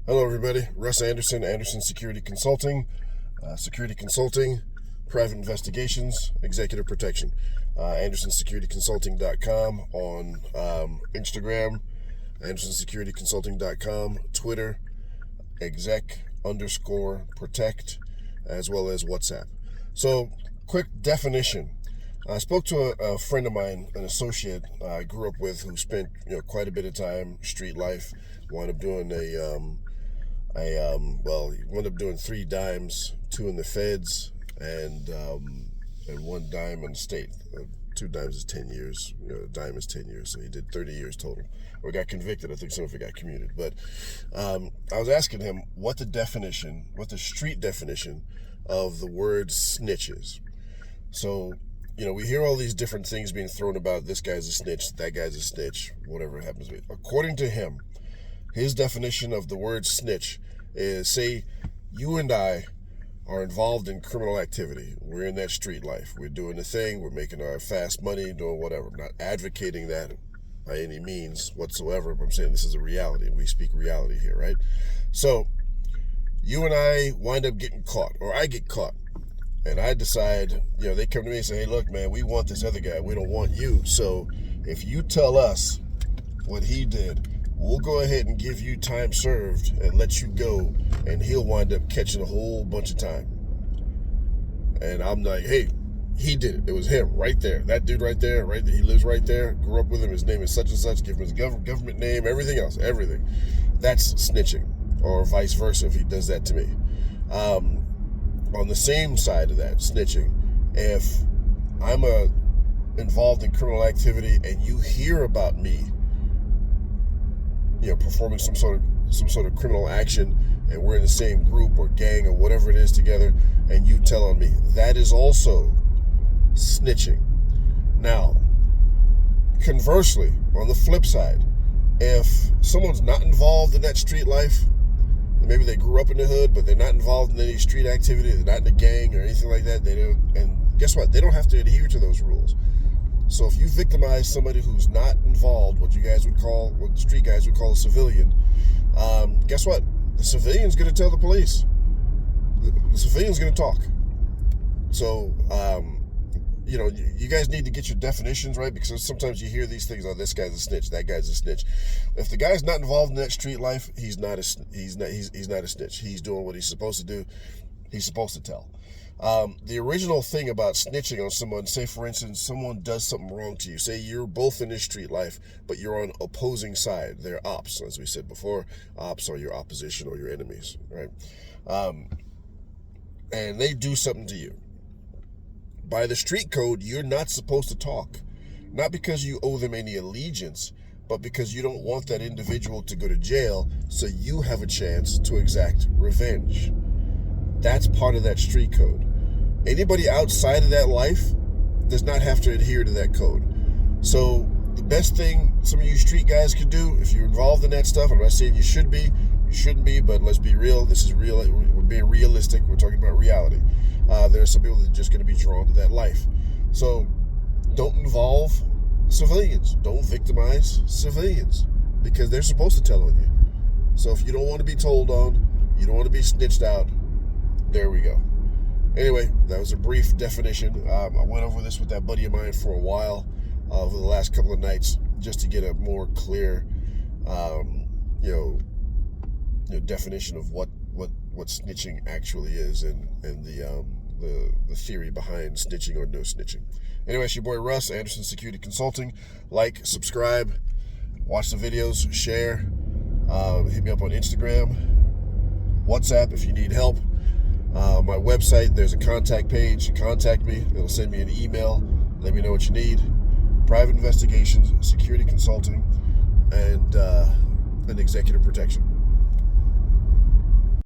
Hello, everybody. Russ Anderson, Anderson Security Consulting, private investigations, executive protection. AndersonSecurityConsulting.com on Instagram, AndersonSecurityConsulting.com, Twitter, exec_protect, as well as WhatsApp. So, quick definition. I spoke to a friend of mine, an associate I grew up with, who spent quite a bit of time street life. Wound up doing he wound up doing 3 dimes, 2 in the feds, and 1 dime in the state. 2 dimes is 10 years. A dime is 10 years, so he did 30 years total. Or got convicted. I think some of it got commuted. But I was asking him what the street definition of the word snitch is. So, we hear all these different things being thrown about. This guy's a snitch, that guy's a snitch, whatever it happens to be. According to him, his definition of the word snitch is, say you and I are involved in criminal activity. We're in that street life. We're doing the thing. We're making our fast money, doing whatever. I'm not advocating that by any means whatsoever, but I'm saying this is a reality. We speak reality here, right? So you and I wind up getting caught, or I get caught. And I decide, they come to me and say, hey, look, man, we want this other guy. We don't want you. So if you tell us what he did, we'll go ahead and give you time served and let you go, and he'll wind up catching a whole bunch of time. And I'm like, hey, he did it. It was him right there. That dude right there, he lives right there. Grew up with him. His name is such and such. Give him his government name, everything else, everything. That's snitching, or vice versa if he does that to me. On the same side of that, snitching, if I'm involved in criminal activity and you hear about me, performing some sort of criminal action, and we're in the same group or gang or whatever it is together, and you tell on me, that is also snitching. Now, conversely, on the flip side, if someone's not involved in that street life, maybe they grew up in the hood, but they're not involved in any street activity, they're not in a gang or anything like that, and guess what? They don't have to adhere to those rules. So if you victimize somebody who's not involved, what the street guys would call a civilian, guess what? The civilian's going to tell the police. The civilian's going to talk. So, you guys need to get your definitions right, because sometimes you hear these things, oh, this guy's a snitch, that guy's a snitch. If the guy's not involved in that street life, he's not a snitch. He's doing what he's supposed to do. He's supposed to tell. The original thing about snitching on someone, say for instance, someone does something wrong to you. Say you're both in this street life, but you're on opposing side. They're ops, as we said before. Ops are your opposition or your enemies, right? And they do something to you. By the street code, you're not supposed to talk. Not because you owe them any allegiance, but because you don't want that individual to go to jail, so you have a chance to exact revenge. That's part of that street code. Anybody outside of that life does not have to adhere to that code. So the best thing some of you street guys could do, if you're involved in that stuff, I'm not saying you shouldn't be, but let's be real. This is real. We're being realistic. We're talking about reality. There are some people that are just going to be drawn to that life. So don't involve civilians. Don't victimize civilians, because they're supposed to tell on you. So if you don't want to be told on, you don't want to be snitched out, there we go. Anyway, that was a brief definition. I went over this with that buddy of mine for a while over the last couple of nights, just to get a more clear, definition of what snitching actually is, and the theory behind snitching or no snitching. Anyway, it's your boy Russ, Anderson Security Consulting. Like, subscribe, watch the videos, share. Hit me up on Instagram, WhatsApp if you need help. My website, there's a contact page. Contact me. It'll send me an email. Let me know what you need. Private investigations, security consulting, and executive protection.